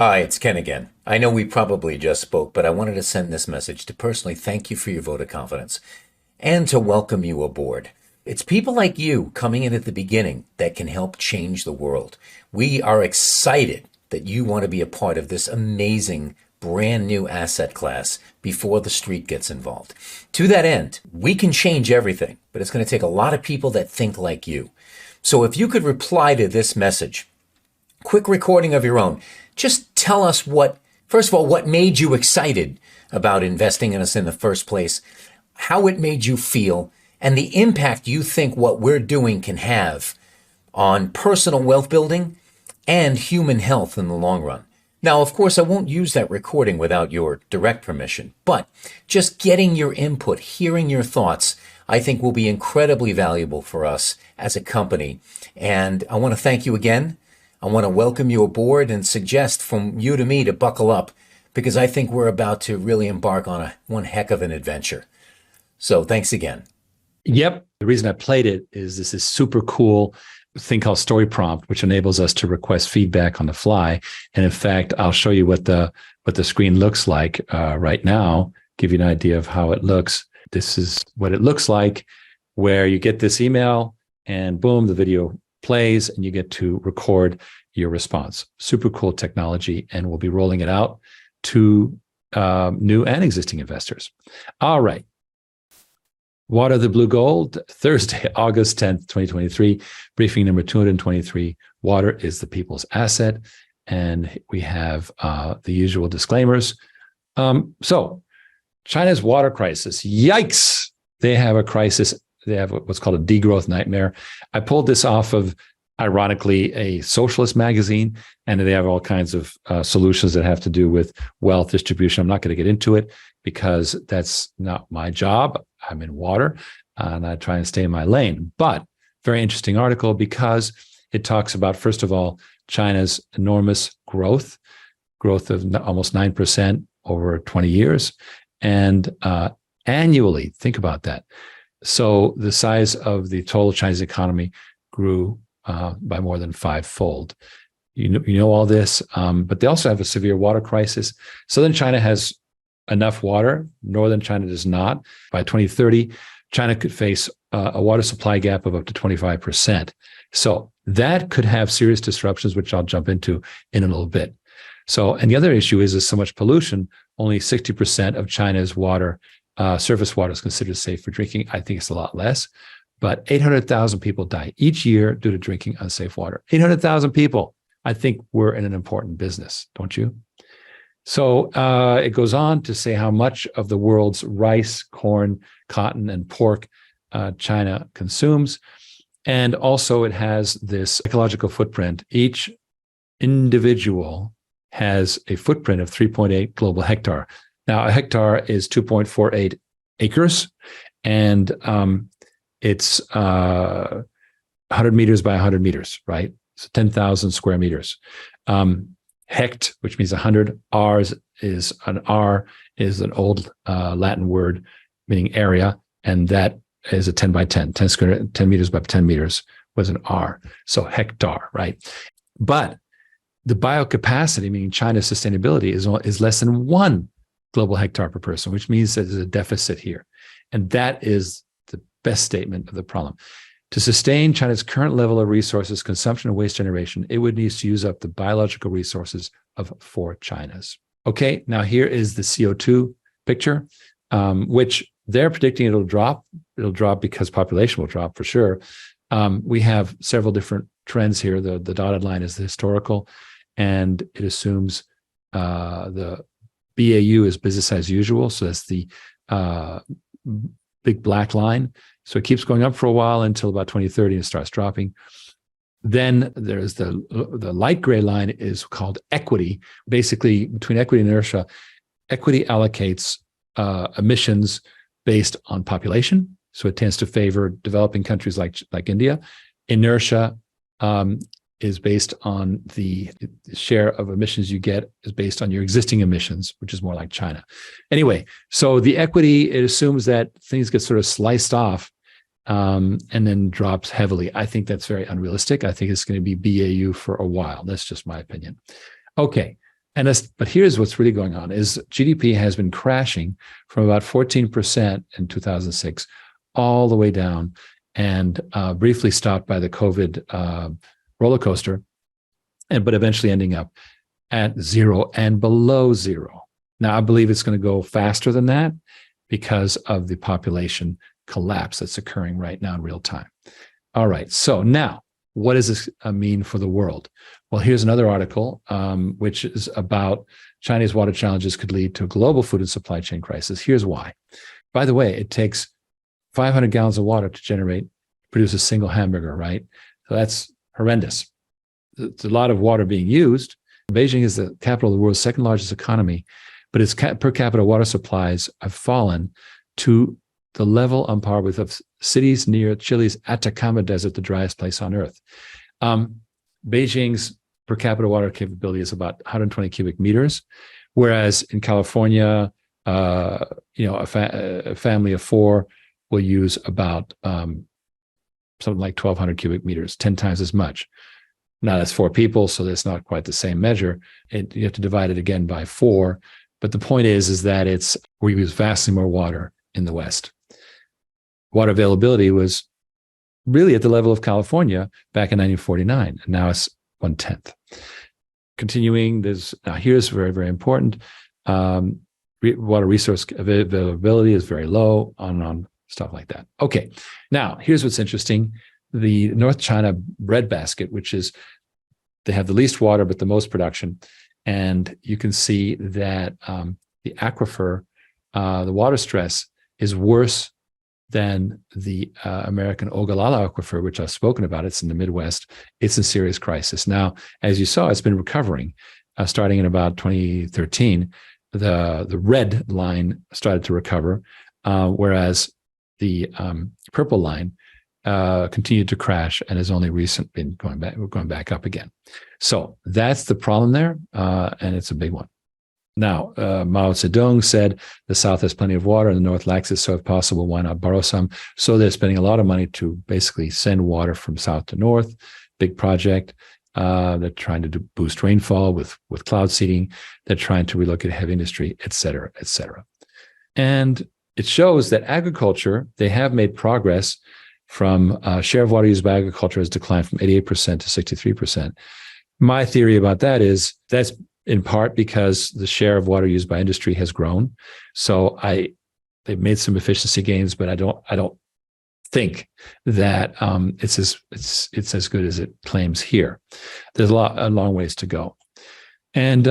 Hi, it's Ken again. I know we probably just spoke, but I wanted to send this message to personally thank you for your vote of confidence and to welcome you aboard. It's people like you coming in at the beginning that can help change the world. We are excited that you want to be a part of this amazing brand new asset class before the street gets involved. To that end, we can change everything, but it's going to take a lot of people that think like you. So if you could reply to this message, quick recording of your own. Just tell us first of all, what made you excited about investing in us in the first place, how it made you feel, and the impact you think what we're doing can have on personal wealth building and human health in the long run. Now, of course, I won't use that recording without your direct permission, but just getting your input, hearing your thoughts, I think will be incredibly valuable for us as a company. And I want to thank you again. I want to welcome you aboard and suggest from you to me to buckle up because I think we're about to really embark on one heck of an adventure. So thanks again. Yep. The reason I played it is this is super cool thing called story prompt, which enables us to request feedback on the fly. And in fact, I'll show you what the screen looks like right now, give you an idea of how it looks. This is what it looks like, where you get this email and boom, the video plays and you get to record your response. Super cool technology, and we'll be rolling it out to new and existing investors. All right. Water the Blue Gold, Thursday, August 10th, 2023, briefing number 223. Water is the people's asset. And we have the usual disclaimers. So China's water crisis, yikes. They have a crisis. They have what's called a degrowth nightmare. I pulled this off of, ironically, a socialist magazine, and they have all kinds of solutions that have to do with wealth distribution. I'm not going to get into it because that's not my job. I'm in water, and I try and stay in my lane. But very interesting article because it talks about, first of all, China's enormous growth of almost 9% over 20 years. And annually, think about that. So the size of the total Chinese economy grew by more than fivefold. You know all this, but they also have a severe water crisis. Southern China has enough water. Northern China does not. By 2030, China could face a water supply gap of up to 25%. So that could have serious disruptions, which I'll jump into in a little bit. So, and the other issue is there's so much pollution. Only 60% of China's water, surface water, is considered safe for drinking. I think it's a lot less, but 800,000 people die each year due to drinking unsafe water. 800,000 people. I think we're in an important business, don't you? So it goes on to say how much of the world's rice, corn, cotton, and pork China consumes. And also it has this ecological footprint. Each individual has a footprint of 3.8 global hectare. Now, a hectare is 2.48 acres, and it's 100 meters by 100 meters, right? So 10,000 square meters. Hect, which means 100. R is an old Latin word meaning area, and that is a 10 by 10, 10 meters by 10 meters was an R. So hectare, right? But the biocapacity, meaning China's sustainability, is less than 1 global hectare per person, which means that there's a deficit here. And that is the best statement of the problem. To sustain China's current level of resources, consumption, and waste generation, it would need to use up the biological resources of 4 Chinas. Okay, now here is the CO2 picture, which they're predicting it'll drop. It'll drop because population will drop for sure. We have several different trends here. The dotted line is the historical, and it assumes the BAU is business as usual. So that's the big black line. So it keeps going up for a while until about 2030 and it starts dropping. Then there's the light gray line is called equity. Basically, between equity and inertia, equity allocates emissions based on population. So it tends to favor developing countries like India. Inertia is based on the share of emissions you get is based on your existing emissions, which is more like China. Anyway, so the equity, it assumes that things get sort of sliced off and then drops heavily. I think that's very unrealistic. I think it's going to be BAU for a while. That's just my opinion. Okay, But here's what's really going on is GDP has been crashing from about 14% in 2006 all the way down and briefly stopped by the COVID roller coaster, but eventually ending up at zero and below zero. Now, I believe it's going to go faster than that because of the population collapse that's occurring right now in real time. All right, so now, what does this mean for the world? Well, here's another article, which is about Chinese water challenges could lead to a global food and supply chain crisis. Here's why. By the way, it takes 500 gallons of water to produce a single hamburger, right? So that's horrendous. It's a lot of water being used. Beijing is the capital of the world's second largest economy, but its per capita water supplies have fallen to the level on par with of cities near Chile's Atacama Desert, the driest place on earth. Beijing's per capita water capability is about 120 cubic meters, whereas in California, a family of four will use about something like 1,200 cubic meters, 10 times as much. Now that's four people, so that's not quite the same measure. You have to divide it again by four. But the point is that we use vastly more water in the West. Water availability was really at the level of California back in 1949, and now it's 1/10. Continuing, here's very, very important. Water resource availability is very low, on stuff like that. Okay, now here's what's interesting. The North China breadbasket, which is, they have the least water but the most production. And you can see that the aquifer, the water stress is worse than the American Ogallala aquifer, which I've spoken about. It's in the Midwest. It's in serious crisis. Now, as you saw, it's been recovering. Starting in about 2013, the red line started to recover, whereas the purple line continued to crash and has only recently been going back up again. So that's the problem there, and it's a big one. Now, Mao Zedong said the South has plenty of water and the North lacks it, so if possible, why not borrow some? So they're spending a lot of money to basically send water from South to North. Big project. They're trying to boost rainfall with cloud seeding. They're trying to relocate heavy industry, et cetera, et cetera. And it shows that agriculture, they have made progress. From share of water used by agriculture has declined from 88% to 63%. My theory about that is that's in part because the share of water used by industry has grown. So they've made some efficiency gains, but I don't think that it's as good as it claims here. There's a long ways to go. And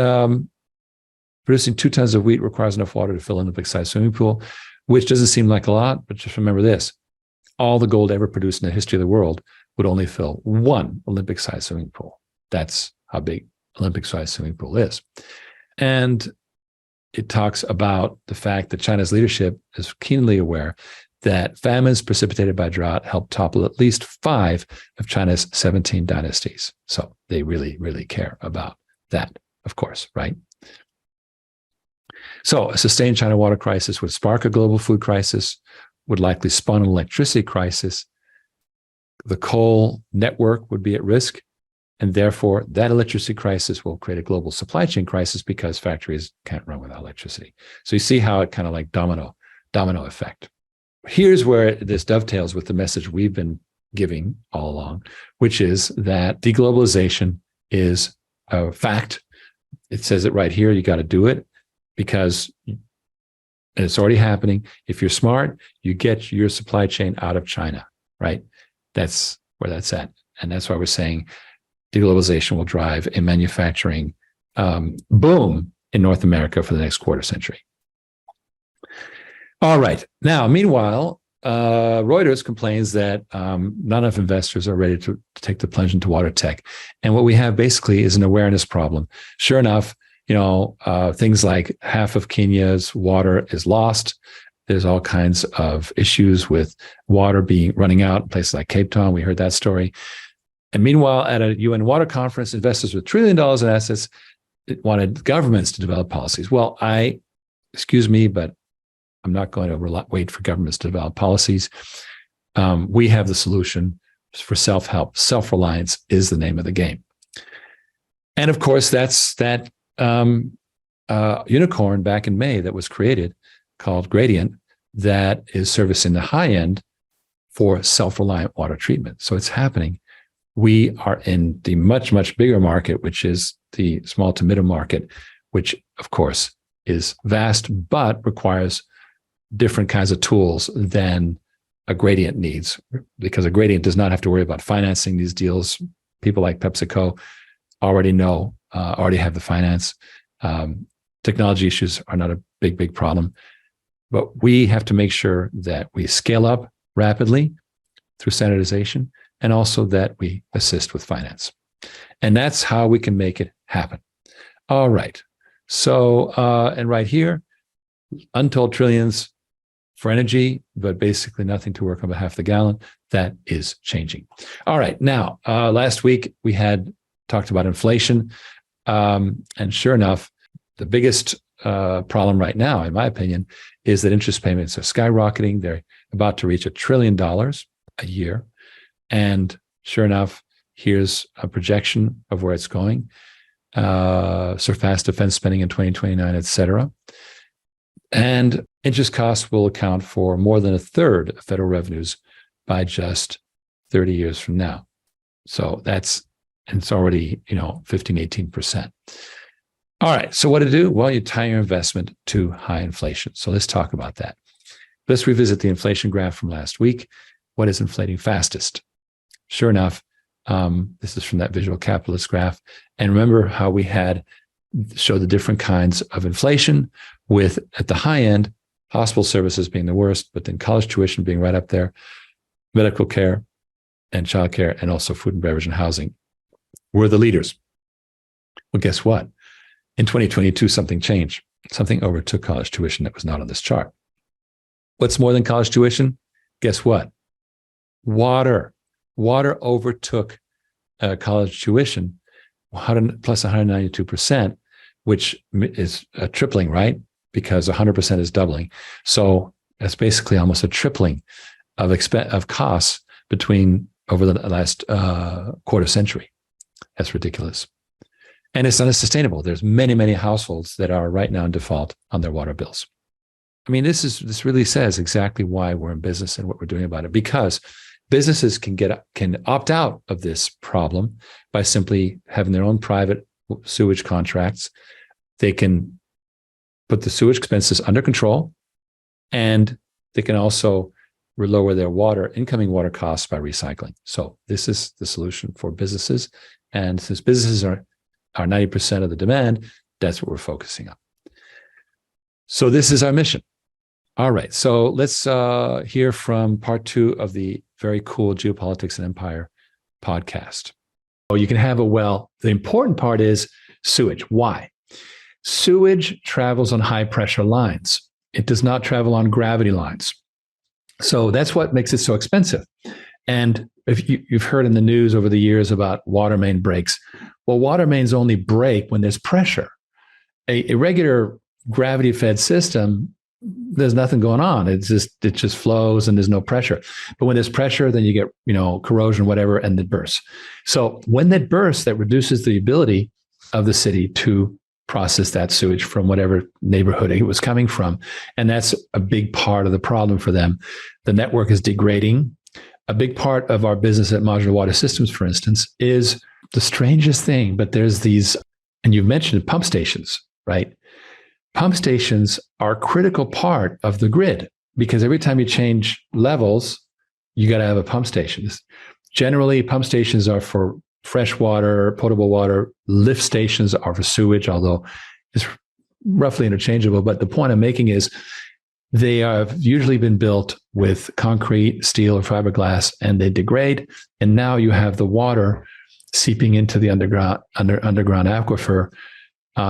producing 2 tons of wheat requires enough water to fill an Olympic-sized swimming pool, which doesn't seem like a lot, but just remember this. All the gold ever produced in the history of the world would only fill 1 Olympic-sized swimming pool. That's how big Olympic-sized swimming pool is. And it talks about the fact that China's leadership is keenly aware that famines precipitated by drought helped topple at least 5 of China's 17 dynasties. So they really, really care about that, of course, right? So a sustained China water crisis would spark a global food crisis, would likely spawn an electricity crisis. The coal network would be at risk, and therefore that electricity crisis will create a global supply chain crisis because factories can't run without electricity. So you see how it kind of like domino effect. Here's where this dovetails with the message we've been giving all along, which is that deglobalization is a fact. It says it right here. You got to do it because and it's already happening. If you're smart, you get your supply chain out of China, right? That's where that's at. And that's why we're saying deglobalization will drive a manufacturing boom in North America for the next quarter century. All right. Now, meanwhile, Reuters complains that not enough investors are ready to take the plunge into water tech. And what we have basically is an awareness problem. Sure enough, things like half of Kenya's water is lost. There's all kinds of issues with water running out in places like Cape Town. We heard that story. And meanwhile, at a UN water conference, investors with $1 trillion in assets wanted governments to develop policies. Well, excuse me, but I'm not going to wait for governments to develop policies. We have the solution for self-help. Self-reliance is the name of the game. And of course, that unicorn back in May that was created called Gradient that is servicing the high end for self-reliant water treatment. So it's happening. We are in the much, much bigger market, which is the small to middle market, which of course is vast, but requires different kinds of tools than a Gradient needs, because a Gradient does not have to worry about financing these deals. People like PepsiCo already know, already have the finance. Technology issues are not a big problem, but we have to make sure that we scale up rapidly through standardization, and also that we assist with finance. And that's how we can make it happen. All right. So, and right here, untold trillions for energy, but basically nothing to work on behalf of the gallon. That is changing. All right. Now, last week we had talked about inflation. And sure enough, the biggest problem right now, in my opinion, is that interest payments are skyrocketing. They're about to reach $1 trillion a year. And sure enough, here's a projection of where it's going. Surpass defense spending in 2029, et cetera. And interest costs will account for more than a third of federal revenues by just 30 years from now. So it's already, 15, 18%. All right. So what to do? Well, you tie your investment to high inflation. So let's talk about that. Let's revisit the inflation graph from last week. What is inflating fastest? Sure enough, this is from that visual capitalist graph. And remember how we had showed the different kinds of inflation, with at the high end, hospital services being the worst, but then college tuition being right up there, medical care and childcare, and also food and beverage and housing were the leaders. Well, guess what? In 2022, something changed. Something overtook college tuition that was not on this chart. What's more than college tuition? Guess what? Water. Water overtook college tuition, plus 192%, which is a tripling, right? Because 100% is doubling. So that's basically almost a tripling of costs over the last quarter century. That's ridiculous. And it's unsustainable. There's many, many households that are right now in default on their water bills. I mean, this really says exactly why we're in business and what we're doing about it, because businesses can opt out of this problem by simply having their own private sewage contracts. They can put the sewage expenses under control, and they can also lower their incoming water costs by recycling. So this is the solution for businesses. And since businesses are 90% of the demand, that's what we're focusing on. So this is our mission. All right. So let's hear from part 2 of the very cool Geopolitics and Empire podcast. Oh, you can have a well. The important part is sewage. Why? Sewage travels on high pressure lines. It does not travel on gravity lines. So that's what makes it so expensive. And if you've heard in the news over the years about water main breaks, well, water mains only break when there's pressure. A regular gravity-fed system, there's nothing going on. It just flows and there's no pressure. But when there's pressure, then you get corrosion, whatever, and it bursts. So when that bursts, that reduces the ability of the city to process that sewage from whatever neighborhood it was coming from. And that's a big part of the problem for them. The network is degrading. A big part of our business at Modular Water Systems, for instance, is the strangest thing, but there's these, and you've mentioned pump stations, right? Pump stations are a critical part of the grid, because every time you change levels, you got to have a pump station. Generally, pump stations are for fresh water, potable water. Lift stations are for sewage, although it's roughly interchangeable. But the point I'm making is they have usually been built with concrete, steel, or fiberglass, and they degrade. And now you have the water seeping into the underground aquifer,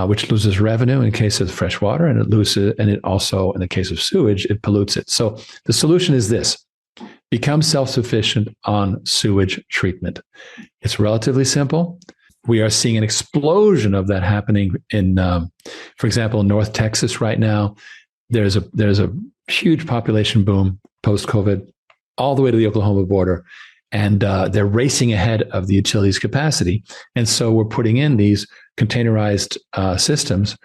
which loses revenue in case of fresh water, and it also, in the case of sewage, it pollutes it. So the solution is this: become self-sufficient on sewage treatment. It's relatively simple. We are seeing an explosion of that happening in, for example, in North Texas right now. There's a huge population boom post-COVID all the way to the Oklahoma border. And they're racing ahead of the utilities capacity. And so we're putting in these containerized systems.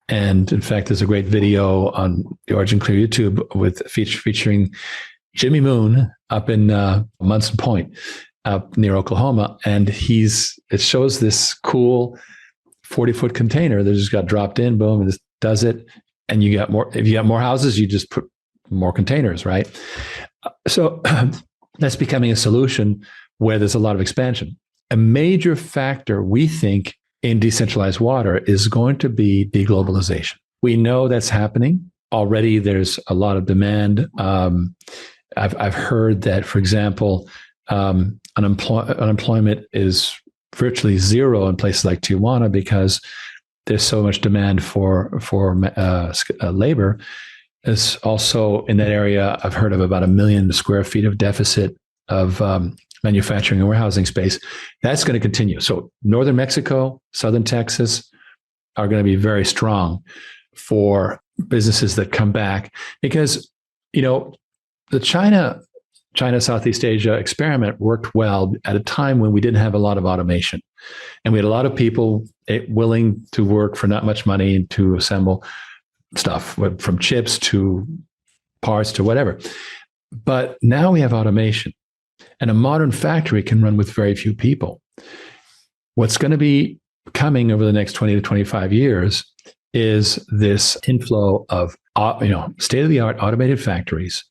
And in fact, there's a great video on the OriginClear YouTube with featuring Jimmy Moon up in Munson Point, up near Oklahoma, and it shows this cool 40-foot container that just got dropped in, boom, and this does it. And you got more. If you got more houses, you just put more containers, right? So that's becoming a solution where there's a lot of expansion. A major factor, we think, in decentralized water is going to be deglobalization. We know that's happening already. There's a lot of demand. I've heard that, for example, unemployment is virtually zero in places like Tijuana because there's so much demand for labor. There's also in that area, I've heard of about 1 million square feet of deficit of manufacturing and warehousing space. That's going to continue. So northern Mexico, southern Texas are going to be very strong for businesses that come back because, the China Southeast Asia experiment worked well at a time when we didn't have a lot of automation. And we had a lot of people willing to work for not much money to assemble stuff, from chips to parts to whatever. But now we have automation. And a modern factory can run with very few people. What's going to be coming over the next 20 to 25 years is this inflow of state-of-the-art automated factories.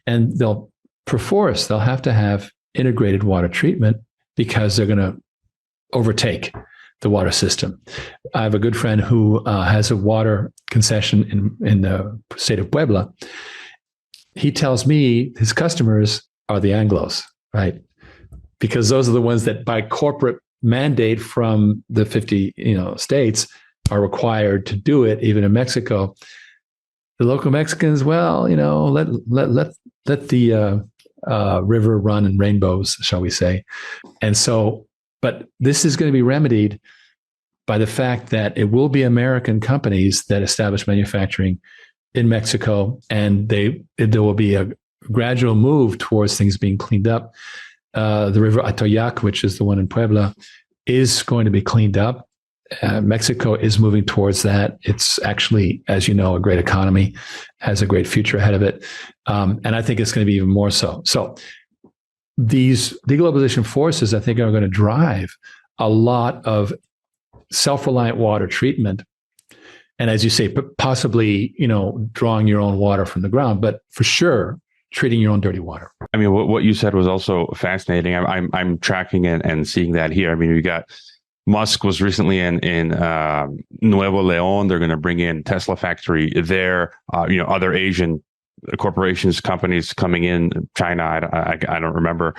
And they'll have to have integrated water treatment because they're going to overtake the water system. I have a good friend who has a water concession in the state of Puebla. He tells me his customers are the Anglos, right? Because those are the ones that by corporate mandate from the 50 states are required to do it. Even in Mexico, the local Mexicans, let the river run in rainbows, shall we say. And so, but this is going to be remedied by the fact that it will be American companies that establish manufacturing in Mexico, and there will be a gradual move towards things being cleaned up. The river Atoyac, which is the one in Puebla, is going to be cleaned up. Mexico is moving towards that. It's actually, as you know, a great economy, has a great future ahead of it. And I think it's going to be even more so. So these deglobalization forces, I think, are going to drive a lot of self-reliant water treatment. And as you say, possibly, drawing your own water from the ground, but for sure, treating your own dirty water. I mean, what you said was also fascinating. I'm tracking and seeing that here. I mean, we got Musk was recently in Nuevo León. They're going to bring in Tesla factory there. Other Asian corporations, companies coming in. China, I don't remember.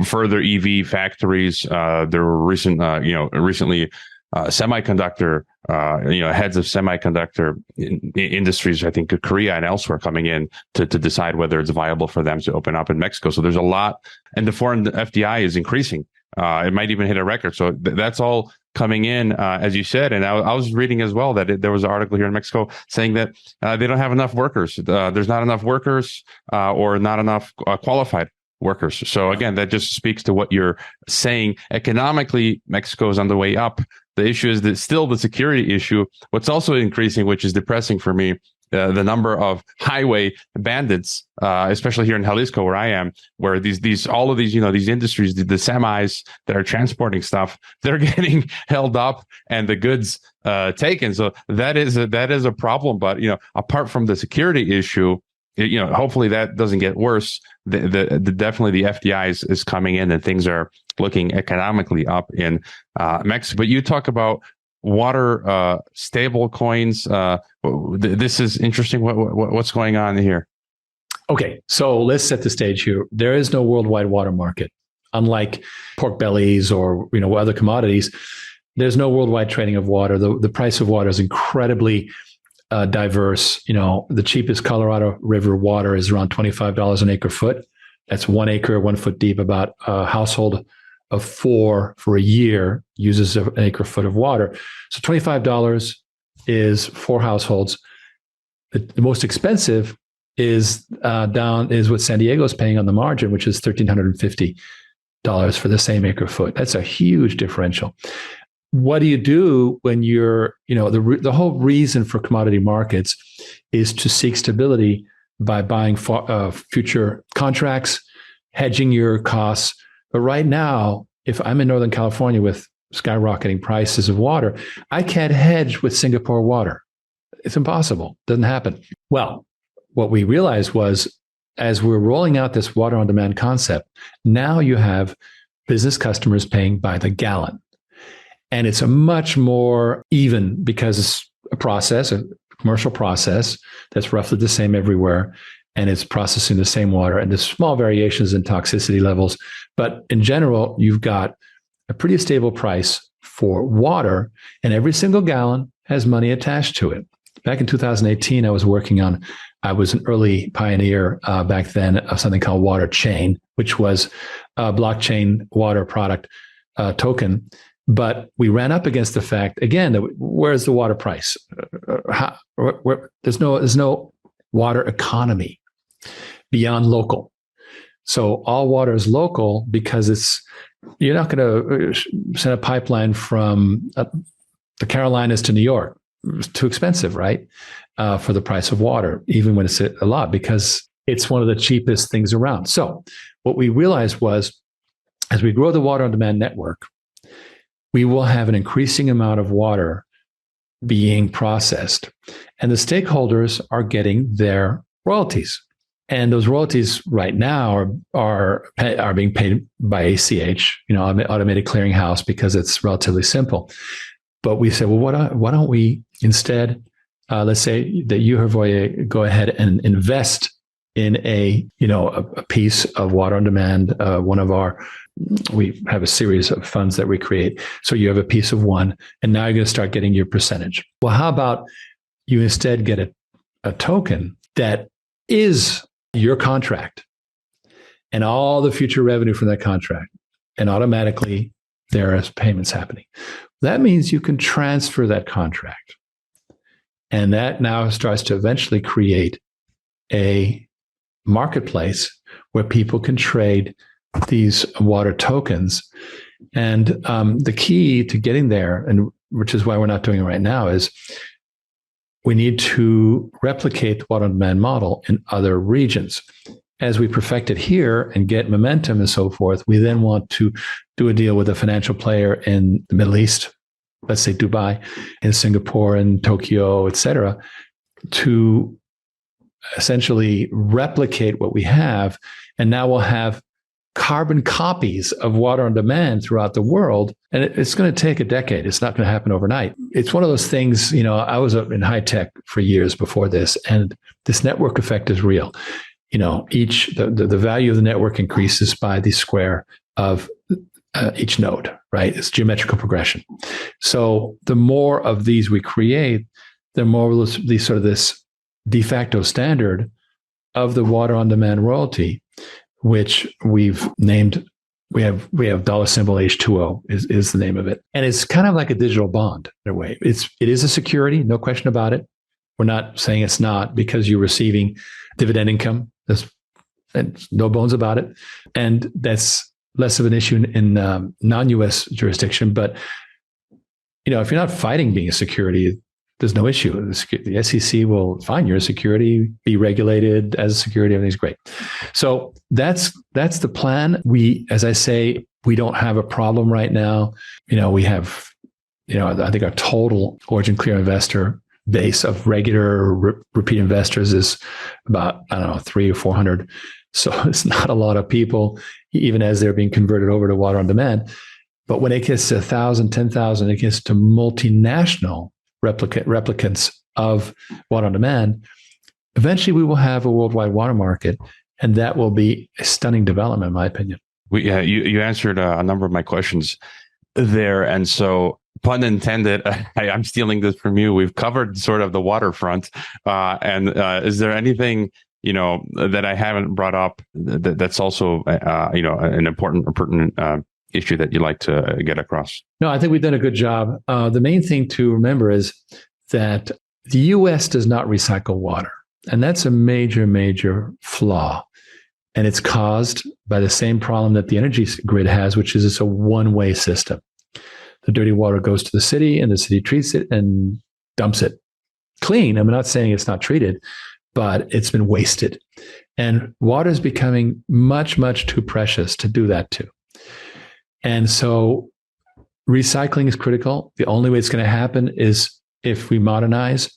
Further EV factories. There were recently semiconductor. Heads of semiconductor industries, I think Korea and elsewhere, coming in to decide whether it's viable for them to open up in Mexico. So there's a lot, and the foreign FDI is increasing. It might even hit a record. So that's all coming in, as you said. And I was reading as well that there was an article here in Mexico saying that they don't have enough workers. There's not enough workers or not enough qualified workers. So again, that just speaks to what you're saying. Economically, Mexico is on the way up. The issue is that still the security issue. What's also increasing, which is depressing for me, the number of highway bandits, especially here in Jalisco, where I am, where all of these industries, the semis that are transporting stuff, they're getting held up and the goods taken. So that is a problem. But apart from the security issue, hopefully that doesn't get worse. Definitely the FDI is coming in, and things are looking economically up in Mexico. But you talk about water stable coins. This is interesting. What's going on here? Okay, so let's set the stage here. There is no worldwide water market. Unlike pork bellies or other commodities, there's no worldwide trading of water. The price of water is incredibly diverse. The cheapest Colorado River water is around $25 an acre foot. That's 1 acre, 1 foot deep. About a household of 4 for a year uses an acre foot of water. So $25 is 4 households. The most expensive is what San Diego is paying on the margin, which is $1,350 for the same acre foot. That's a huge differential. what do you do when you're, the whole reason for commodity markets is to seek stability by buying future contracts, hedging your costs. But right now, if I'm in Northern California with skyrocketing prices of water, I can't hedge with Singapore water. It's impossible. Doesn't happen. Well, what we realized was, as we're rolling out this water on demand concept, now you have business customers paying by the gallon. And it's a much more even, because it's a commercial process that's roughly the same everywhere. And it's processing the same water. And there's small variations in toxicity levels. But in general, you've got a pretty stable price for water. And every single gallon has money attached to it. Back in 2018, I was an early pioneer back then of something called Water Chain, which was a blockchain water product token. But we ran up against the fact, again, that where's the water price? There's no water economy beyond local. So all water is local because you're not going to send a pipeline from the Carolinas to New York. It's too expensive, right? For the price of water, even when it's a lot, because it's one of the cheapest things around. So what we realized was, as we grow the water on demand network, we will have an increasing amount of water being processed, and the stakeholders are getting their royalties. And those royalties right now are being paid by ACH, automated clearinghouse, because it's relatively simple. But we said, well, why don't we instead, let's say that you, Hervoye, go ahead and invest in a piece of water on demand. We have a series of funds that we create. So you have a piece of one, and now you're going to start getting your percentage. Well, how about you instead get a token that is your contract and all the future revenue from that contract, and automatically there are payments happening. That means you can transfer that contract. And that now starts to eventually create a marketplace where people can trade these water tokens. And the key to getting there, and which is why we're not doing it right now, is we need to replicate the water on demand model in other regions. As we perfect it here and get momentum and so forth, we then want to do a deal with a financial player in the Middle East, let's say Dubai, in Singapore and Tokyo, et cetera, to essentially replicate what we have. And now we'll have carbon copies of water on demand throughout the world. And it's going to take a decade. It's not going to happen overnight. It's one of those things, I was in high tech for years before this, and this network effect is real. The value of the network increases by the square of each node, right? It's geometrical progression. So the more of these we create, the more this de facto standard of the water on demand royalty, which we've named, we have $symbol H2O is the name of it. And it's kind of like a digital bond in a way. It is a security, no question about it. We're not saying it's not, because you're receiving dividend income. And no bones about it. And that's less of an issue in non-US jurisdiction. But, if you're not fighting being a security, there's no issue. The SEC will find you're a security, be regulated as a security, everything's great. So that's the plan. As I say, we don't have a problem right now. We have, I think our total OriginClear investor base of regular repeat investors is about, 300 or 400. So it's not a lot of people, even as they're being converted over to water on demand. But when it gets to 1,000, 10,000, it gets to multinational replicants of water on demand, eventually we will have a worldwide water market. And that will be a stunning development, in my opinion. You answered a number of my questions there. And so, pun intended, I'm stealing this from you. We've covered sort of the waterfront. And is there anything, that I haven't brought up that's also, an important or pertinent issue that you'd like to get across? No, I think we've done a good job. The main thing to remember is that the U.S. does not recycle water. And that's a major, major flaw. And it's caused by the same problem that the energy grid has, which is it's a one-way system. The dirty water goes to the city, and the city treats it and dumps it clean. I'm not saying it's not treated, but it's been wasted. And water is becoming much, much too precious to do that to. And so recycling is critical. The only way it's going to happen is if we modernize.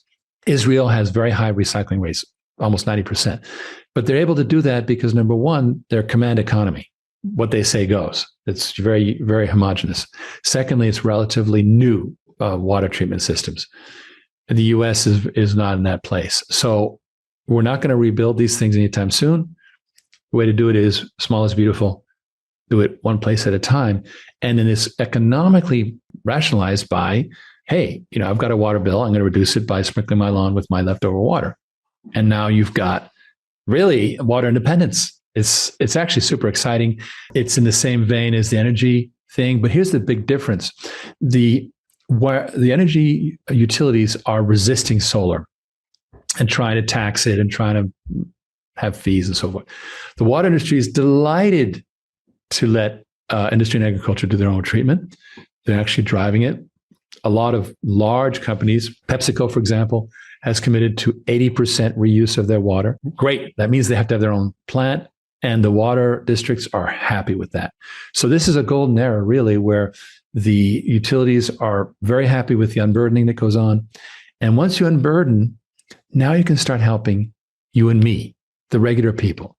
Israel has very high recycling rates, almost 90%. But they're able to do that because, number one, they're command economy. What they say goes. It's very, very homogenous. Secondly, it's relatively new water treatment systems. The U.S. is not in that place. So we're not going to rebuild these things anytime soon. The way to do it is small is beautiful. Do it one place at a time. And then it's economically rationalized by, hey, I've got a water bill. I'm going to reduce it by sprinkling my lawn with my leftover water. And now you've got really water independence. It's actually super exciting. It's in the same vein as the energy thing. But here's the big difference. The energy utilities are resisting solar and trying to tax it and trying to have fees and so forth. The water industry is delighted to let industry and agriculture do their own treatment. They're actually driving it. A lot of large companies, PepsiCo, for example, has committed to 80% reuse of their water. Great. That means they have to have their own plant, and the water districts are happy with that. So this is a golden era, really, where the utilities are very happy with the unburdening that goes on. And once you unburden, now you can start helping you and me, the regular people.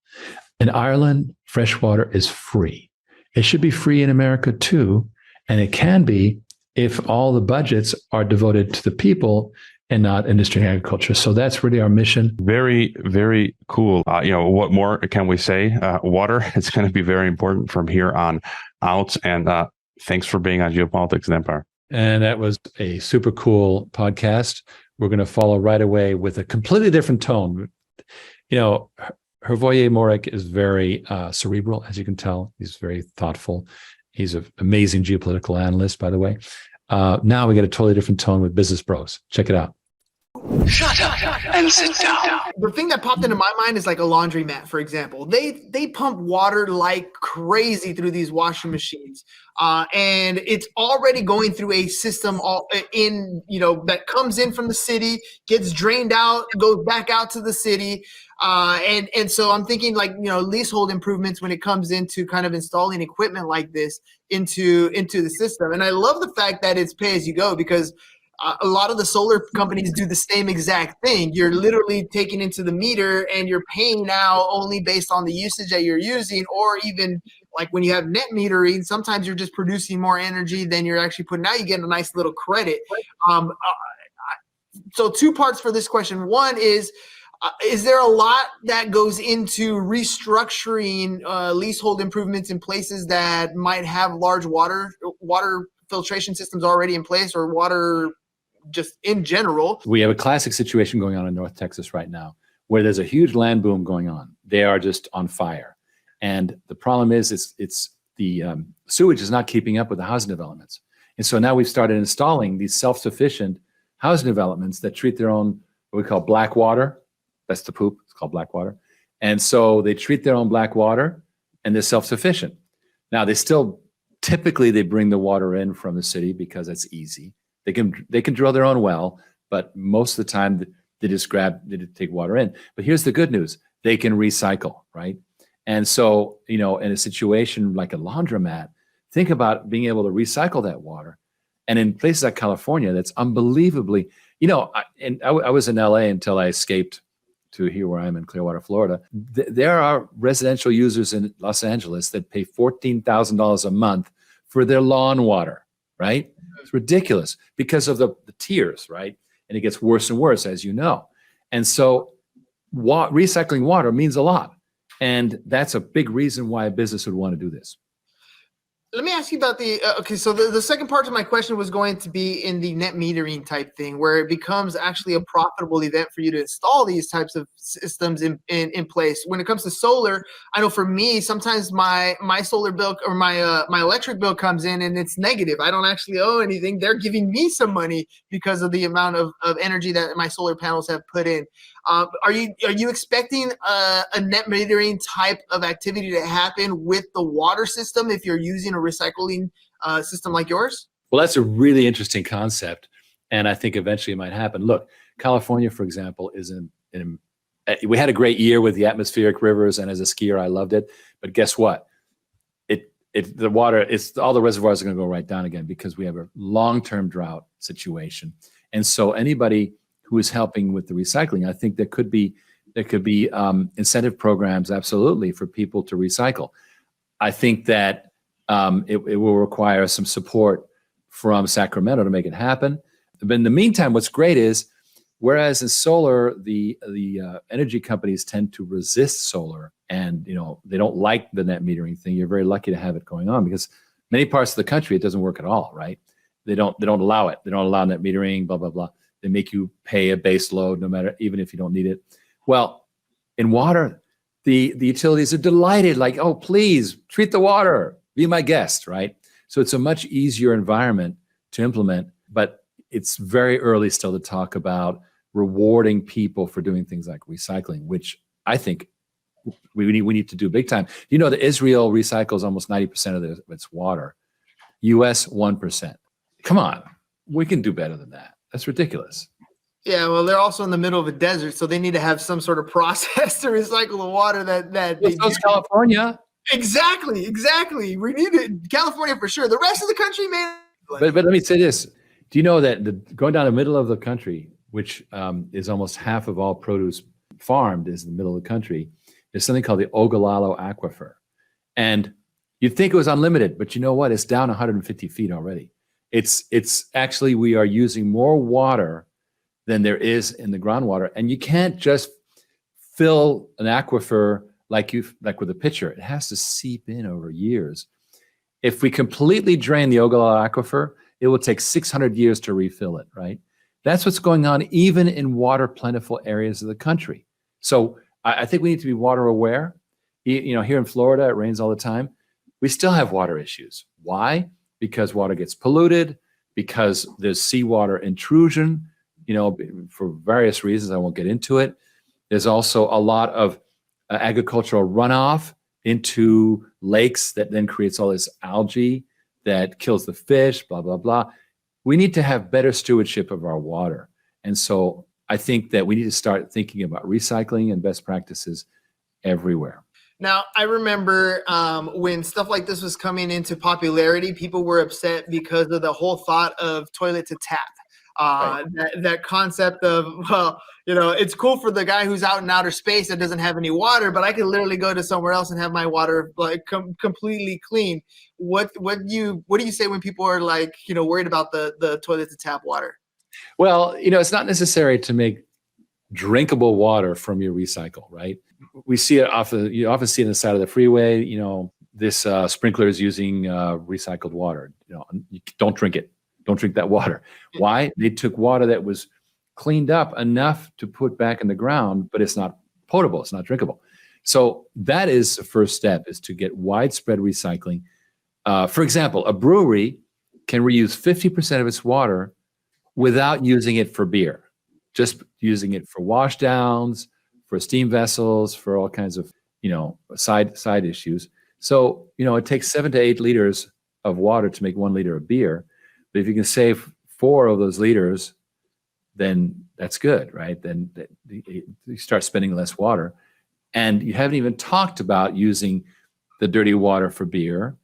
In Ireland, fresh water is free. It should be free in America too. And it can be if all the budgets are devoted to the people and not industry and agriculture. So that's really our mission. Very, very cool. What more can we say? Water, it's going to be very important from here on out. And thanks for being on Geopolitics and Empire. And that was a super cool podcast. We're going to follow right away with a completely different tone. Hervoye Morek is very cerebral, as you can tell. He's very thoughtful. He's an amazing geopolitical analyst, by the way. Now we get a totally different tone with Business Bros. Check it out. Shut up and sit down. The thing that popped into my mind is like a laundromat, for example. They pump water like crazy through these washing machines, and it's already going through a system that comes in from the city, gets drained out, goes back out to the city, and so I'm thinking leasehold improvements when it comes into kind of installing equipment like this into the system. And I love the fact that it's pay as you go, because a lot of the solar companies do the same exact thing. You're literally taking into the meter and you're paying now only based on the usage that you're using, or even like when you have net metering, sometimes you're just producing more energy than you're actually putting out. You get a nice little credit. So two parts for this question. One is there a lot that goes into restructuring leasehold improvements in places that might have large water filtration systems already in place, or water just in general? We have a classic situation going on in North Texas right now where there's a huge land boom going on. They are just on fire. And the problem is it's the sewage is not keeping up with the housing developments. And so now we've started installing these self-sufficient housing developments that treat their own, what we call black water. That's the poop. It's called black water. And so they treat their own black water and they're self-sufficient. Now typically they bring the water in from the city because it's easy. They can drill their own well, but most of the time they just take water in. But here's the good news. They can recycle, right? And so, in a situation like a laundromat, think about being able to recycle that water. And in places like California, that's unbelievably, I was in LA until I escaped to here where I'm in Clearwater, Florida. There are residential users in Los Angeles that pay $14,000 a month for their lawn water, right? It's ridiculous because of the tiers, right? And it gets worse and worse, as you know. And so recycling water means a lot. And that's a big reason why a business would want to do this. Let me ask you about so the second part of my question was going to be in the net metering type thing, where it becomes actually a profitable event for you to install these types of systems in place. When it comes to solar, I know for me, sometimes my solar bill or my electric bill comes in and it's negative. I don't actually owe anything. They're giving me some money because of the amount of energy that my solar panels have put in. Are you expecting a net metering type of activity to happen with the water system if you're using a recycling system like yours? Well, that's a really interesting concept, and I think eventually it might happen. Look, California, for example, is we had a great year with the atmospheric rivers, and as a skier, I loved it. But guess what? The water, all the reservoirs are going to go right down again because we have a long-term drought situation. And so anybody who is helping with the recycling, I think there could be incentive programs, absolutely, for people to recycle. I think that it will require some support from Sacramento to make it happen. But in the meantime, what's great is, whereas in solar, the energy companies tend to resist solar, and they don't like the net metering thing. You're very lucky to have it going on because many parts of the country it doesn't work at all, right? They don't allow it. They don't allow net metering, blah blah blah. They make you pay a base load no matter, even if you don't need it. Well, in water, the utilities are delighted, like, oh, please treat the water, be my guest, right? So it's a much easier environment to implement, but it's very early still to talk about rewarding people for doing things like recycling, which I think we need to do big time. That Israel recycles almost 90% of its water. US 1%. Come on, we can do better than that. That's ridiculous. Yeah, well, they're also in the middle of a desert, so they need to have some sort of process to recycle the water that well, so California. Exactly. We need it. California for sure. The rest of the country, man. But let me say this. Do you know that going down the middle of the country, which is almost half of all produce farmed is in the middle of the country, there's something called the Ogallala Aquifer. And you'd think it was unlimited, but you know what? It's down 150 feet already. It's actually, we are using more water than there is in the groundwater. And you can't just fill an aquifer like with a pitcher. It has to seep in over years. If we completely drain the Ogallala Aquifer, it will take 600 years to refill it, right? That's what's going on even in water plentiful areas of the country. So I think we need to be water aware. Here in Florida, it rains all the time. We still have water issues. Why? Because water gets polluted, because there's seawater intrusion, for various reasons. I won't get into it. There's also a lot of agricultural runoff into lakes that then creates all this algae that kills the fish, blah, blah, blah. We need to have better stewardship of our water. And so I think that we need to start thinking about recycling and best practices everywhere. Now, I remember when stuff like this was coming into popularity, people were upset because of the whole thought of toilet to tap. Right. That concept of, well, it's cool for the guy who's out in outer space that doesn't have any water, but I could literally go to somewhere else and have my water like completely clean. What do you say when people are like, worried about the toilet to tap water? Well, it's not necessary to make drinkable water from your recycle, right? We see it you often see it on the side of the freeway, this sprinkler is using recycled water. You don't drink it. Don't drink that water. Why? They took water that was cleaned up enough to put back in the ground, but it's not potable. It's not drinkable. So that is the first step, is to get widespread recycling. For example, a brewery can reuse 50% of its water without using it for beer, just using it for wash downs, for steam vessels, for all kinds of, side issues. So, it takes 7 to 8 liters of water to make 1 liter of beer. But if you can save 4 of those liters, then that's good, right? Then you start spending less water. And you haven't even talked about using the dirty water for beer.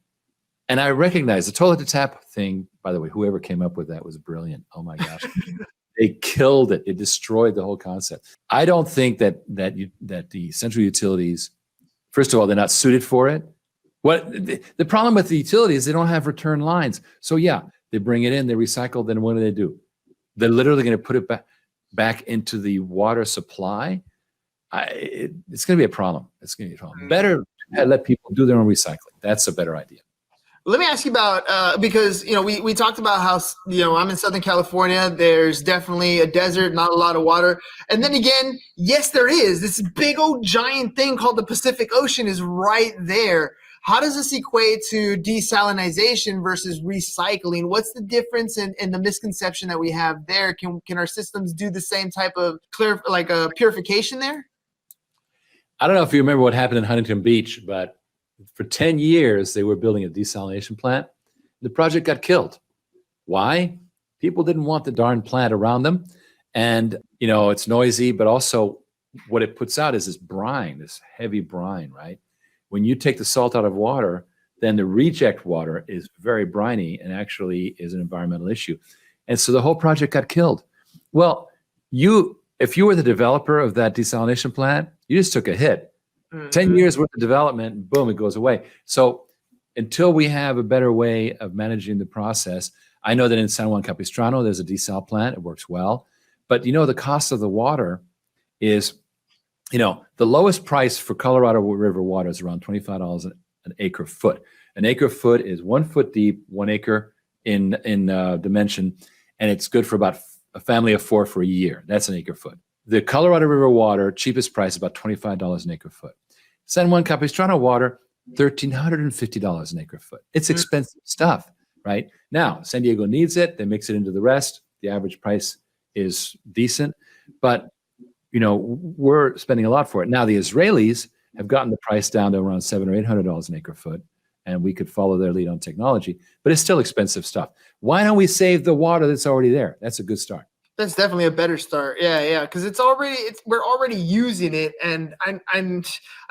And I recognize the toilet to tap thing, by the way, whoever came up with that was brilliant. Oh my gosh. They killed it. It destroyed the whole concept. I don't think that the central utilities, first of all, they're not suited for it. The problem with the utilities, they don't have return lines. So yeah, they bring it in, they recycle, then what do? They're literally going to put it back into the water supply. It's going to be a problem. It's going to be a problem. Better let people do their own recycling. That's a better idea. Let me ask you about, because, we talked about how, I'm in Southern California. There's definitely a desert, not a lot of water. And then again, yes, there is. This big old giant thing called the Pacific Ocean is right there. How does this equate to desalinization versus recycling? What's the difference in the misconception that we have there? Can our systems do the same type of purification there? I don't know if you remember what happened in Huntington Beach, but for 10 years, they were building a desalination plant. The project got killed. Why? People didn't want the darn plant around them. And, it's noisy, but also what it puts out is this brine, this heavy brine, right? When you take the salt out of water, then the reject water is very briny and actually is an environmental issue. And so the whole project got killed. Well, if you were the developer of that desalination plant, you just took a hit. 10 years worth of development, boom, it goes away. So until we have a better way of managing the process, I know that in San Juan Capistrano, there's a desal plant. It works well. But, the cost of the water is, the lowest price for Colorado River water is around $25 an acre foot. An acre foot is 1 foot deep, 1 acre in dimension, and it's good for about a family of 4 for a year. That's an acre foot. The Colorado River water, cheapest price, about $25 an acre foot. San Juan Capistrano water, $1,350 an acre foot. It's expensive stuff, right? Now, San Diego needs it. They mix it into the rest. The average price is decent, but we're spending a lot for it. Now, the Israelis have gotten the price down to around $700 or $800 an acre foot, and we could follow their lead on technology, but it's still expensive stuff. Why don't we save the water that's already there? That's a good start. That's definitely a better start. Yeah, because we're already using it. And I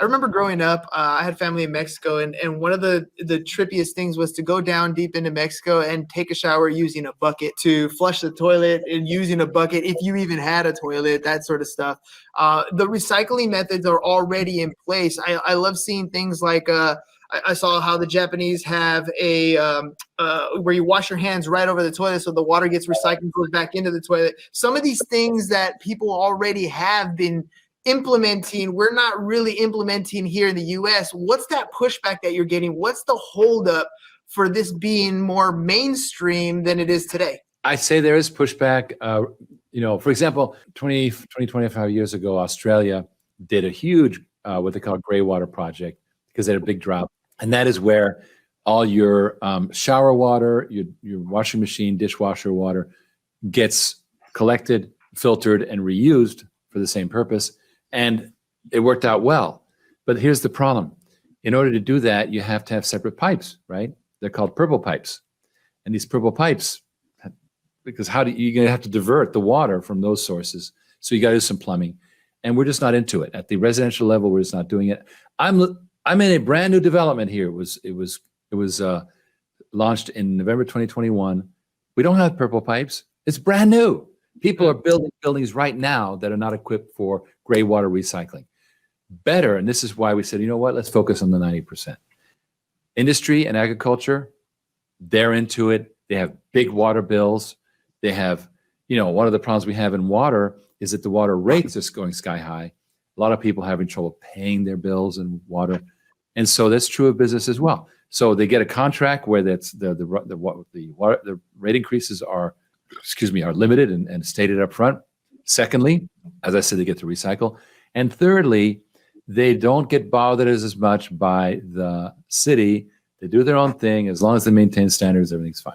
remember growing up, I had family in Mexico, and one of the trippiest things was to go down deep into Mexico and take a shower using a bucket, to flush the toilet and using a bucket if you even had a toilet, that sort of stuff. The recycling methods are already in place. I love seeing things like I saw how the Japanese have a where you wash your hands right over the toilet, so the water gets recycled and goes back into the toilet. Some of these things that people already have been implementing, we're not really implementing here in the U.S. What's that pushback that you're getting? What's the holdup for this being more mainstream than it is today? I say there is pushback. For example, 25 years ago, Australia did a huge what they call gray water project because they had a big drought. And that is where all your shower water, your washing machine, dishwasher water gets collected, filtered, and reused for the same purpose. And it worked out well. But here's the problem. In order to do that, you have to have separate pipes, right? They're called purple pipes. And these purple pipes, because you're going to have to divert the water from those sources. So you got to do some plumbing. And we're just not into it. At the residential level, we're just not doing it. I'm in a brand new development here. It was launched in November 2021. We don't have purple pipes. It's brand new. People are building buildings right now that are not equipped for gray water recycling. Better, and this is why we said, let's focus on the 90%. Industry and agriculture, they're into it. They have big water bills. They have, one of the problems we have in water is that the water rates is going sky high. A lot of people having trouble paying their bills and water. And so that's true of business as well. So they get a contract where that's the rate increases are limited and stated up front. Secondly, as I said, they get to recycle. And thirdly, they don't get bothered as much by the city. They do their own thing. As long as they maintain standards, everything's fine.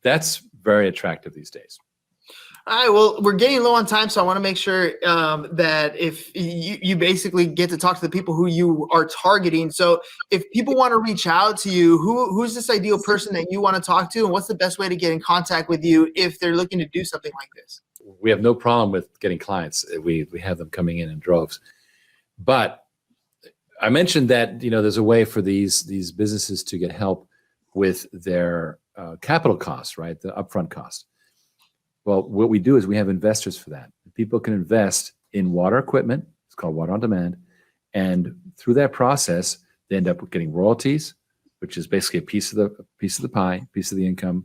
That's very attractive these days. All right, well, we're getting low on time, so I want to make sure that if you basically get to talk to the people who you are targeting. So if people want to reach out to you, who's this ideal person that you want to talk to, and what's the best way to get in contact with you if they're looking to do something like this? We have no problem with getting clients. We have them coming in droves. But I mentioned that there's a way for these businesses to get help with their capital costs, right? The upfront cost. Well, what we do is we have investors for that. People can invest in water equipment. It's called water on demand. And through that process, they end up getting royalties, which is basically a piece of the pie, piece of the income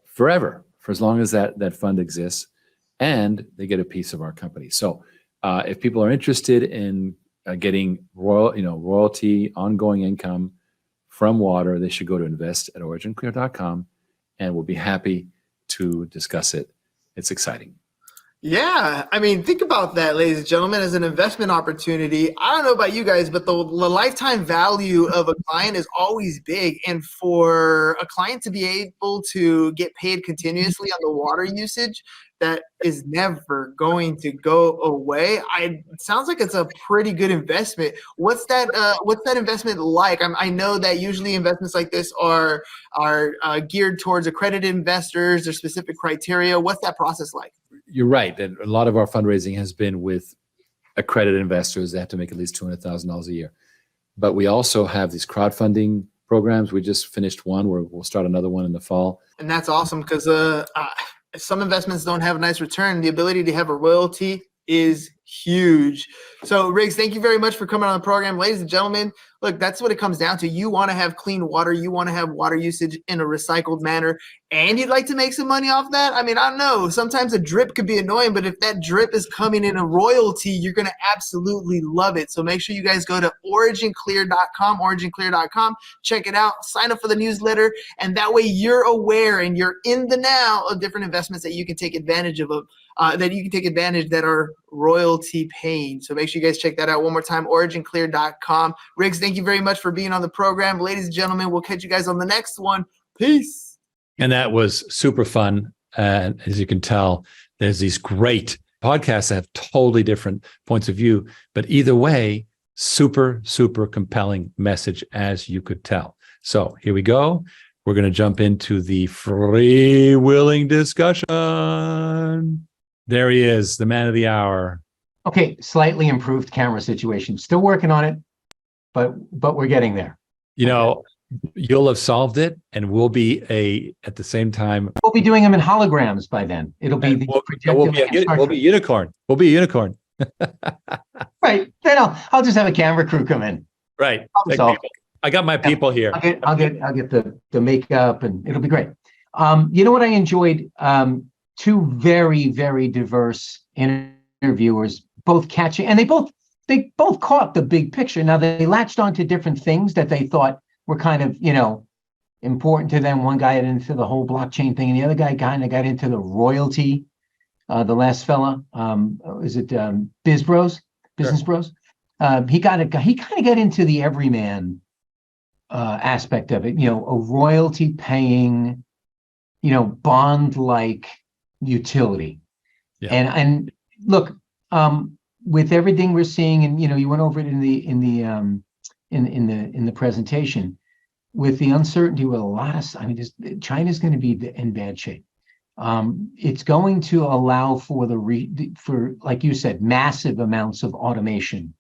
forever, for as long as that fund exists. And they get a piece of our company. So if people are interested in getting royalty, ongoing income from water, they should go to invest@originclear.com, and we'll be happy to discuss it. It's exciting. Yeah, I mean, think about that, ladies and gentlemen, as an investment opportunity. I don't know about you guys, but the lifetime value of a client is always big. And for a client to be able to get paid continuously on the water usage, that is never going to go away. It sounds like it's a pretty good investment. What's that? What's that investment like? I know that usually investments like this are geared towards accredited investors. There's specific criteria. What's that process like? You're right. And a lot of our fundraising has been with accredited investors that have to make at least $200,000 a year. But we also have these crowdfunding programs. We just finished one where we'll start another one in the fall. And that's awesome because some investments don't have a nice return. The ability to have a royalty is huge. So Riggs, thank you very much for coming on the program. Ladies and gentlemen, look, that's what it comes down to. You want to have clean water. You want to have water usage in a recycled manner, and you'd like to make some money off that. I mean, I don't know. Sometimes a drip could be annoying, but if that drip is coming in a royalty, you're going to absolutely love it. So make sure you guys go to originclear.com, check it out, sign up for the newsletter, and that way you're aware and you're in the now of different investments that you can take advantage of, that are royalty paying. So make sure you guys check that out one more time, originclear.com. Riggs, thank you very much for being on the program. Ladies and gentlemen, we'll catch you guys on the next one. Peace. And that was super fun. And as you can tell, there's these great podcasts that have totally different points of view, but either way, super, super compelling message, as you could tell. So here we go. We're going to jump into the freewheeling discussion. There he is, the man of the hour. Okay, slightly improved camera situation. Still working on it, but we're getting there. You know, you'll have solved it, and we'll be at the same time. We'll be doing them in holograms by then. It'll be we'll be a unicorn. We'll be a unicorn. Right. Then I'll just have a camera crew come in. Right. I got my people here. I'll get the makeup, and it'll be great. You know what I enjoyed? Two very, very diverse interviewers, both catching, and they both caught the big picture. Now they latched onto different things that they thought were kind of, important to them. One guy got into the whole blockchain thing, and the other guy kind of got into the royalty. The last fella, is it Business Bros? He kind of got into the everyman aspect of it. A royalty paying, bond-like utility. Yeah. And look, with everything we're seeing, and you went over it in the presentation, with the uncertainty with a lot of, China's going to be in bad shape. It's going to allow for like you said, massive amounts of automation.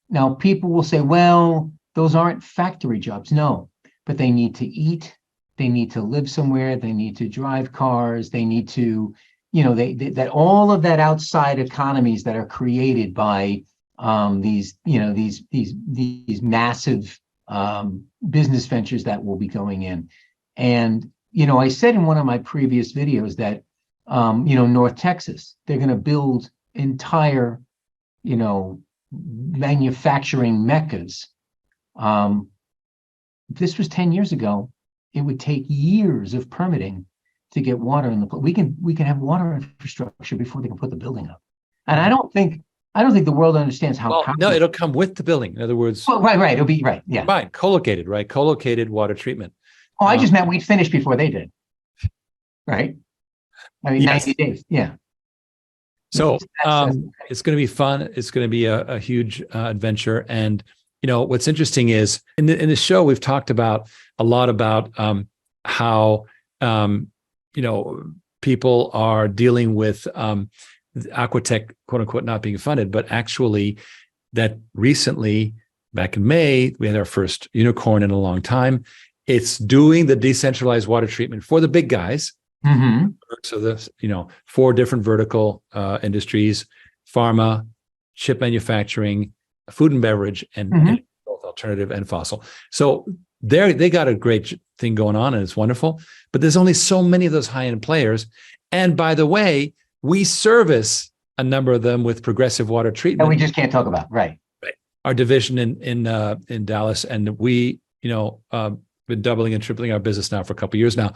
Now people will say, well, those aren't factory jobs. No, but they need to eat. They need to live somewhere. They need to drive cars. They need to, that all of that outside economies that are created by these massive business ventures that will be going in. And, I said in one of my previous videos that, North Texas, they're going to build entire, manufacturing meccas. This was 10 years ago. It would take years of permitting to get water in the. We can have water infrastructure before they can put the building up. And I don't think the world understands how. Well, no, it'll come with the building. In other words, right. It'll be right. Yeah. Right. Co-located, right? Co-located water treatment. Oh, I just meant we'd finish before they did. Right. Yes. 90 days. Yeah. So it's going to be fun. It's going to be a huge adventure. And what's interesting is in the show we've talked about a lot about how people are dealing with Aquatech, quote unquote, not being funded, but actually that recently, back in May, we had our first unicorn in a long time. It's doing the decentralized water treatment for the big guys. Mm-hmm. So the 4 different vertical industries: pharma, chip manufacturing, food and beverage, and both alternative and fossil. So they got a great thing going on, and it's wonderful. But there's only so many of those high-end players. And by the way, we service a number of them with progressive water treatment. And we just can't talk about right. Our division in Dallas, and we been doubling and tripling our business now for a couple of years now,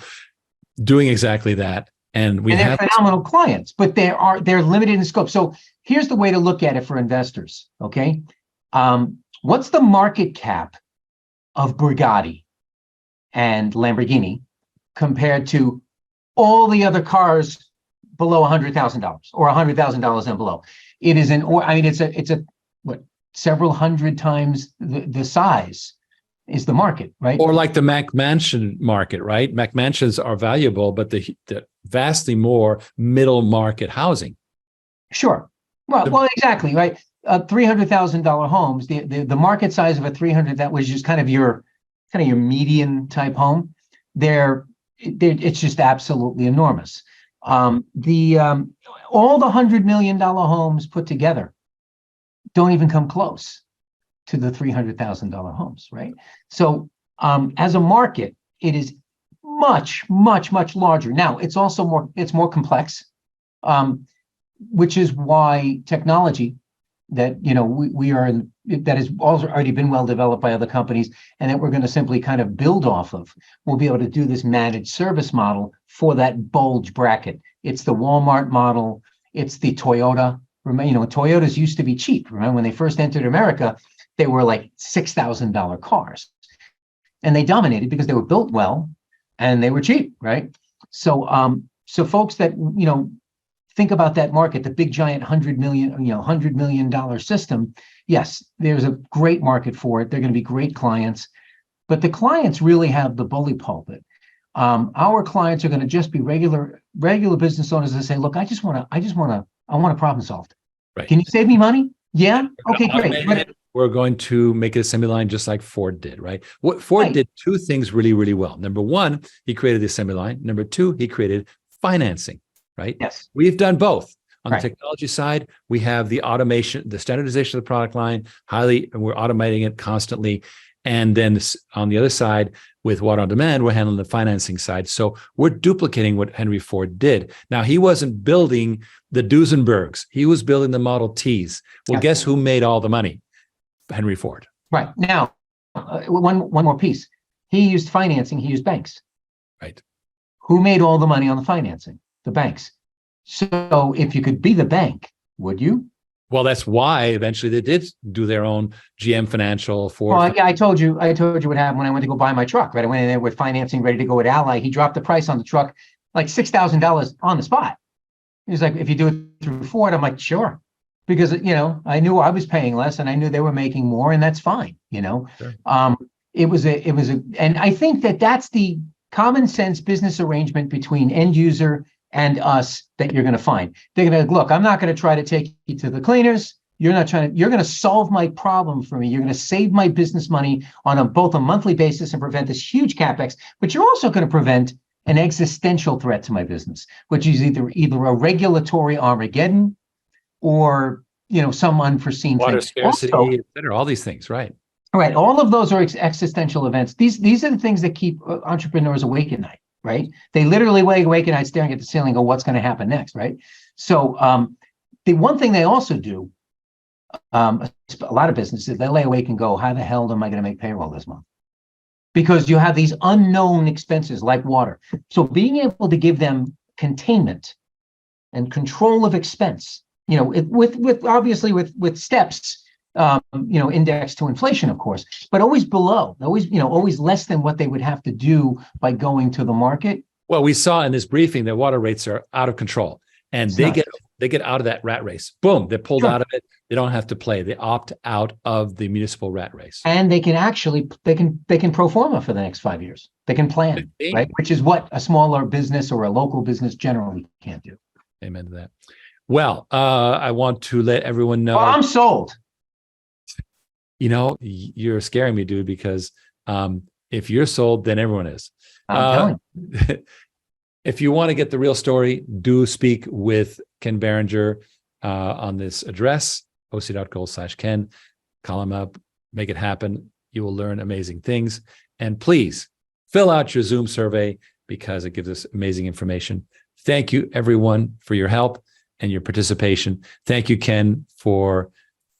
doing exactly that. And we And they're have phenomenal clients, but they're limited in scope. So here's the way to look at it for investors. Okay. What's the market cap of Bugatti and Lamborghini compared to all the other cars below $100,000 or $100,000 and below? It is it's a what, several hundred times the size is the market, right? or like the McMansion market, right? McMansions are valuable, but the vastly more middle market housing. Sure. Well, exactly, right. $300,000 homes, the market size of a 300, that was just kind of your median type home. It's just absolutely enormous. All the $100 million homes put together don't even come close to the $300,000 homes, right? So as a market, it is much, much, much larger. Now, it's also more complex, which is why technology that that has already been well developed by other companies, and that we're going to simply kind of build off of. We'll be able to do this managed service model for that bulge bracket. It's the Walmart model. It's the Toyota. Remember, Toyotas used to be cheap. Remember when they first entered America, they were like $6,000 cars, and they dominated because they were built well and they were cheap, right? So, folks that think about that market, the big giant $100 million system. Yes, there's a great market for it. They're going to be great clients, but the clients really have the bully pulpit. Our clients are going to just be regular business owners that say, "Look, I want a problem solved. Right. Can you save me money? Yeah. Okay, great." We're going to make it assembly line just like Ford did, right? What Ford did two things really, really well. Number one, he created the assembly line. Number two, he created financing, right? Yes. We've done both. On the technology side, we have the automation, the standardization of the product line, and we're automating it constantly. And then on the other side, with water on demand, we're handling the financing side. So we're duplicating what Henry Ford did. Now, he wasn't building the Duesenbergs. He was building the Model Ts. Well, guess who made all the money? Henry Ford. Right. Now, one more piece. He used financing. He used banks. Right. Who made all the money on the financing? The banks. So if you could be the bank, would you? Well, that's why eventually they did do their own GM Financial for. Well, yeah, I told you what happened when I went to go buy my truck. Right, I went in there with financing ready to go with Ally. He dropped the price on the truck like $6,000 on the spot. He was like, "If you do it through Ford," I'm like, "Sure," because I knew I was paying less and I knew they were making more, and that's fine. Sure. And I think that's the common sense business arrangement between end user and us that you're going to find. They're going to look, I'm not going to try to take you to the cleaners. You're going to solve my problem for me. You're going to save my business money on both a monthly basis and prevent this huge CapEx, but you're also going to prevent an existential threat to my business, which is either a regulatory Armageddon or, some unforeseen water thing. scarcity, Also, et cetera, all these things, right? Right. All of those are existential events. These are the things that keep entrepreneurs awake at night. Right? They literally lay awake at night staring at the ceiling and go, "What's going to happen next?" Right? So the one thing they also do, a lot of businesses, they lay awake and go, "How the hell am I going to make payroll this month?" Because you have these unknown expenses like water. So being able to give them containment and control of expense, with obviously with steps, indexed to inflation, of course, but always below, always less than what they would have to do by going to the market. Well, we saw in this briefing that water rates are out of control, and they get out of that rat race. Boom, they're pulled out of it. They don't have to play. They opt out of the municipal rat race, and they can pro forma for the next 5 years. They can plan, right? Which is what a smaller business or a local business generally can't do. Amen to that. Well, I want to let everyone know. Well, I'm sold. You're scaring me, dude, because if you're sold, then everyone is. I'm telling If you want to get the real story, do speak with Ken Berenger on this address, oc.gold/Ken. Call him up, make it happen. You will learn amazing things. And please fill out your Zoom survey because it gives us amazing information. Thank you, everyone, for your help and your participation. Thank you, Ken, for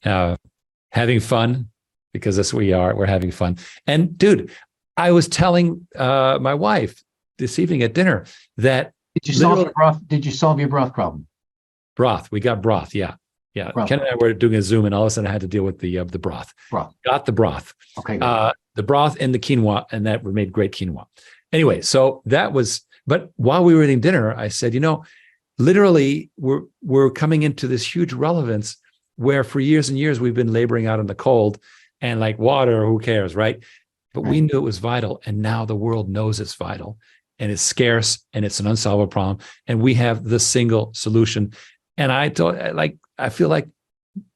having fun, because that's what we are. We're having fun. And dude, I was telling my wife this evening at dinner that Did you solve your broth? Did you solve your broth problem? Broth. We got broth. Yeah. Yeah. Broth. Ken and I were doing a Zoom, and all of a sudden I had to deal with the broth. Broth. Got the broth. Okay. Good. The broth and the quinoa, and that made great quinoa. Anyway, so that was, but while we were eating dinner, I said, literally we're coming into this huge relevance where for years and years we've been laboring out in the cold and like water, who cares, right? But we knew it was vital, and now the world knows it's vital, and it's scarce, and it's an unsolvable problem, and we have the single solution. And I feel like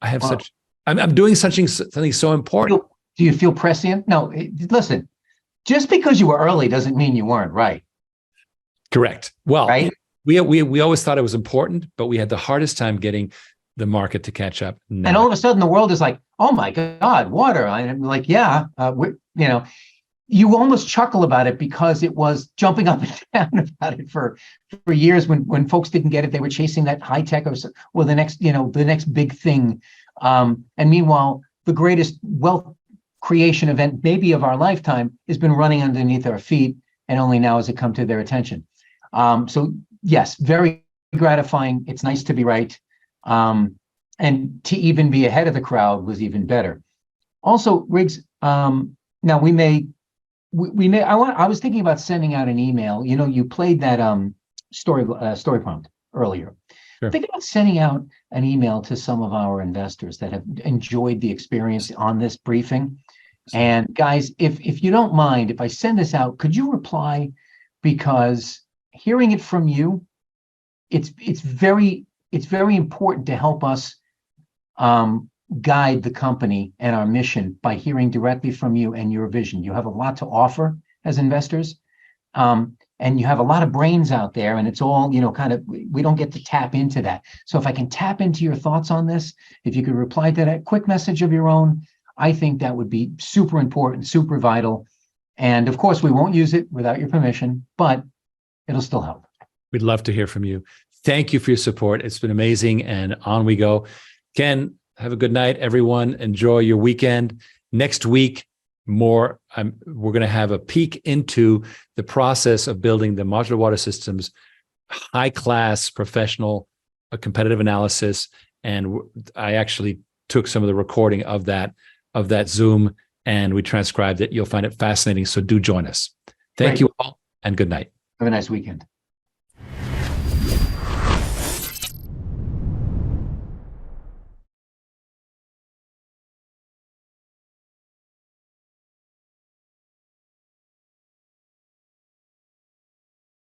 I have I'm doing something so important. Do you feel prescient? No, listen, just because you were early doesn't mean you weren't right. Correct. Well, right? We always thought it was important, but we had the hardest time getting the market to catch up. And all of a sudden the world is like, oh my God, water. I'm like, yeah, you almost chuckle about it because it was jumping up and down about it for years when folks didn't get it. They were chasing that high tech or the next big thing. And meanwhile, the greatest wealth creation event maybe of our lifetime has been running underneath our feet, and only now has it come to their attention. So yes, very gratifying. It's nice to be right. And to even be ahead of the crowd was even better. Also, Riggs, now I was thinking about sending out an email. You played that story prompt earlier. Sure. Think about sending out an email to some of our investors that have enjoyed the experience on this briefing. And guys, if you don't mind, if I send this out, could you reply? Because hearing it from you, it's very important to help us guide the company and our mission by hearing directly from you and your vision. You have a lot to offer as investors, and you have a lot of brains out there, and it's all, we don't get to tap into that. So if I can tap into your thoughts on this, if you could reply to that quick message of your own, I think that would be super important, super vital. And of course, we won't use it without your permission, but it'll still help. We'd love to hear from you. Thank you for your support. It's been amazing, and on we go. Ken, have a good night, everyone. Enjoy your weekend. Next week, we're going to have a peek into the process of building the modular water systems, high-class professional competitive analysis. And I actually took some of the recording of that Zoom, and we transcribed it. You'll find it fascinating. So do join us. Thank you all, and good night. Have a nice weekend.